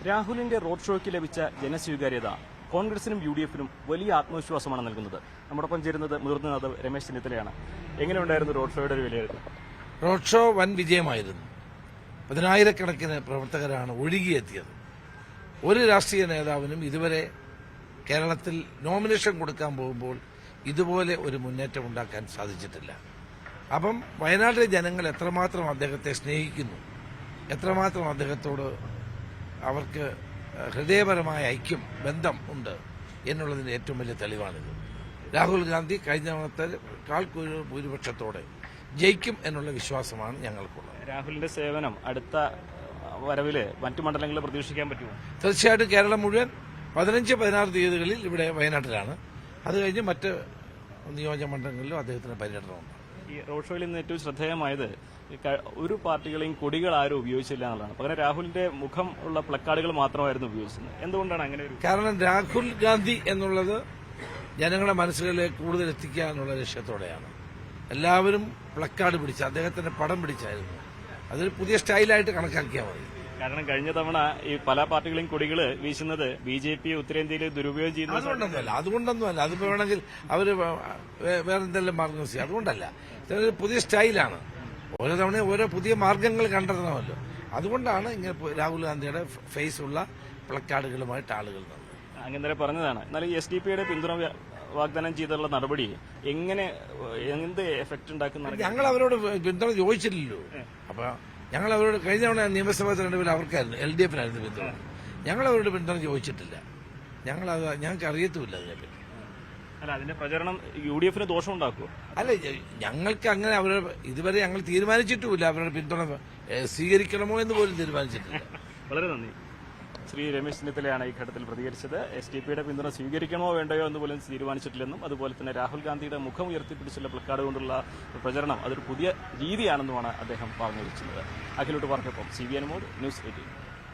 രാഹുലിന്റെ റോഡ് ഷോയ്ക്ക് ലഭിച്ച ജനസ്വീകാര്യത കോൺഗ്രസിനും യു.ഡി.എഫിനും വലിയ ആത്മവിശ്വാസമാണ് നൽകുന്നത്. നമ്മോടൊപ്പം ചേരുന്നത് മുതിർന്ന നേതാവ് രമേശ് ചെന്നിത്തലയാണ്. എങ്ങനെയുണ്ടായിരുന്നു റോഡ് ഷോയുടെ ഒരു വിലയിരുത്തൽ? റോഡ് ഷോ വൻ വിജയമായിരുന്നു. 10,000-കണക്കിന് പ്രവർത്തകരാണ് ഒഴുകിയെത്തിയത്. ഒരു രാഷ്ട്രീയ നേതാവിനും ഇതുവരെ കേരളത്തിൽ നോമിനേഷൻ കൊടുക്കാൻ പോകുമ്പോൾ ഇതുപോലെ ഒരു മുന്നേറ്റം ഉണ്ടാക്കാൻ സാധിച്ചിട്ടില്ല. അപ്പം വയനാട്ടിലെ ജനങ്ങൾ എത്രമാത്രം അദ്ദേഹത്തെ സ്നേഹിക്കുന്നു, എത്രമാത്രം അദ്ദേഹത്തോട് അവർക്ക് ഹൃദയപരമായ ഐക്യം, ബന്ധം ഉണ്ട് എന്നുള്ളതിന്റെ ഏറ്റവും വലിയ തെളിവാണിത്. രാഹുൽ ഗാന്ധി കഴിഞ്ഞ തവണത്തേക്കാൾ ഭൂരിപക്ഷത്തോടെ ജയിക്കും എന്നുള്ള വിശ്വാസമാണ് ഞങ്ങൾക്കുള്ളത്. രാഹുലിന്റെ സേവനം അടുത്ത വരവില് മറ്റു മണ്ഡലങ്ങളിൽ പ്രതീക്ഷിക്കാൻ പറ്റുമോ? തീർച്ചയായിട്ടും കേരളം മുഴുവൻ 15-16 തീയതികളിൽ ഇവിടെ വയനാട്ടിലാണ്. അത് കഴിഞ്ഞ് മറ്റ് നിയോജക മണ്ഡലങ്ങളിലും അദ്ദേഹത്തിന് പര്യടനമുണ്ട്. ഈ റോഡ് ഷോയിൽ നിന്ന് ഏറ്റവും ശ്രദ്ധേയമായത് ഒരു പാർട്ടികളെയും കൊടികൾ ആരും ഉപയോഗിച്ചില്ല എന്നുള്ളതാണ്. പകരം രാഹുലിന്റെ മുഖം ഉള്ള പ്ലക്കാർഡുകൾ മാത്രമായിരുന്നു ഉപയോഗിച്ചത്. എന്തുകൊണ്ടാണ് അങ്ങനെ ഒരു? കാരണം രാഹുൽ ഗാന്ധി എന്നുള്ളത് ജനങ്ങളുടെ മനസ്സുകളിലേക്ക് കൂടുതൽ എത്തിക്കുക എന്നുള്ള ലക്ഷ്യത്തോടെയാണ്. എല്ലാവരും പ്ലക്കാർഡ് പിടിച്ച് അദ്ദേഹത്തിന്റെ പടം പിടിച്ചായിരുന്നു. അതൊരു പുതിയ സ്റ്റൈലായിട്ട് കണക്കാക്കിയാൽ മതി. കാരണം കഴിഞ്ഞ തവണ ഈ പല പാർട്ടികളെയും കൊടികൾ വീശുന്നത് ബി.ജെ.പി ഉത്തരേന്ത്യയിൽ ദുരുപയോഗം ചെയ്യുന്നത് അതുകൊണ്ടൊന്നുമല്ല. അതിപ്പോ വേണമെങ്കിൽ അവര് വേറെന്തെല്ലാം മാർഗം ചെയ്യും, അതുകൊണ്ടല്ല. ഇതൊരു പുതിയ സ്റ്റൈലാണ്. ഓരോ തവണയും ഓരോ പുതിയ മാർഗങ്ങൾ കണ്ടെത്തണമല്ലോ. അതുകൊണ്ടാണ് ഇങ്ങനെ രാഹുൽ ഗാന്ധിയുടെ ഫേസ് ഉള്ള പ്ലക്കാർഡുകളുമായിട്ട് ആളുകൾ നിന്നത്. അങ്ങനെ പറഞ്ഞതാണ്. എന്നാലും SDP-യുടെ പിന്തുണ വാഗ്ദാനം ചെയ്തുള്ള നടപടി എന്ത് എഫക്ട് ഉണ്ടാക്കുന്ന? ഞങ്ങൾ അവരോട് പിന്തുണ ചോദിച്ചില്ലല്ലോ. അപ്പൊ ഞങ്ങൾ അവരോട് കഴിഞ്ഞ തവണ നിയമസഭാ തെരഞ്ഞെടുപ്പിൽ അവർക്കായിരുന്നു, LDF-നായിരുന്നു പിന്തുണ. ഞങ്ങൾ അവരോട് പിന്തുണ ചോദിച്ചിട്ടില്ല. ഞങ്ങൾക്ക് അറിയത്തുമില്ല അതിനെപ്പറ്റി. അല്ല, അതിന്റെ പ്രചരണം യു.ഡി.എഫിന് ദോഷം ഉണ്ടാക്കുമോ? അല്ല, ഞങ്ങൾക്ക് അങ്ങനെ അവരുടെ ഇതുവരെ ഞങ്ങൾ തീരുമാനിച്ചിട്ടുമില്ല. അവരുടെ പിന്തുണ സ്വീകരിക്കണമോ എന്ന് പോലും തീരുമാനിച്ചിട്ടില്ല. വളരെ നന്ദി. ശ്രീ രമേശ് ചെന്നിത്തലയാണ് ഈ ഘട്ടത്തിൽ പ്രതികരിച്ചത്. SDP-യുടെ പിന്തുണ സ്വീകരിക്കണമോ വേണ്ടയോ എന്ന് പോലും തീരുമാനിച്ചിട്ടില്ലെന്നും അതുപോലെ തന്നെ രാഹുൽ ഗാന്ധിയുടെ മുഖം ഉയർത്തിപ്പിടിച്ചുള്ള പ്ലക്കാർഡ് കൊണ്ടുള്ള പ്രചരണം അതൊരു പുതിയ രീതിയാണെന്നുമാണ് അദ്ദേഹം പറഞ്ഞു വെച്ചത്. അഖിലോട്ട് പറഞ്ഞപ്പം CVN മോഡ്, ന്യൂസ് 18.